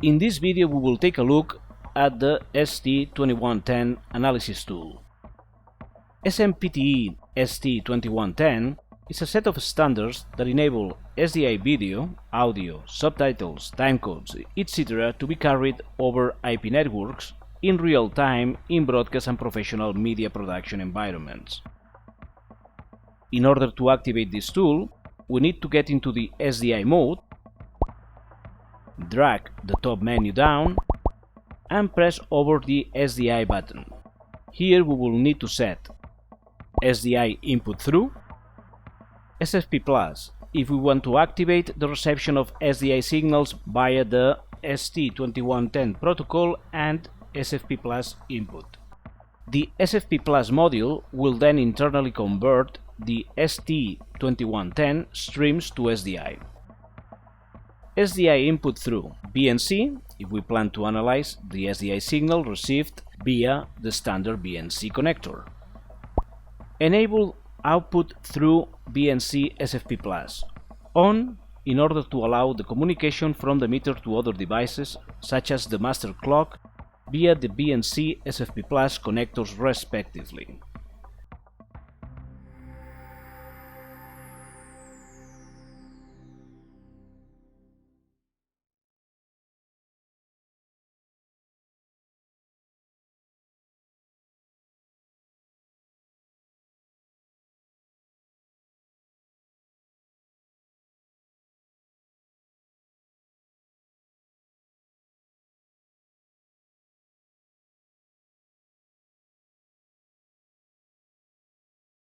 In this video we will take a look at the ST2110 analysis tool. SMPTE ST2110 is a set of standards that enable SDI video, audio, subtitles, timecodes, etc. to be carried over IP networks in real time in broadcast and professional media production environments. In order to activate this tool, we need to get into the SDI mode, drag the top menu down, and press over the SDI button. Here we will need to set SDI input through, SFP+ if we want to activate the reception of SDI signals via the ST2110 protocol, and SFP+ input. The SFP+ module will then internally convert the ST2110 streams to SDI. SDI input through BNC if we plan to analyze the SDI signal received via the standard BNC connector. Enable output through BNC SFP+, on in order to allow the communication from the meter to other devices such as the master clock via the BNC SFP+ connectors respectively.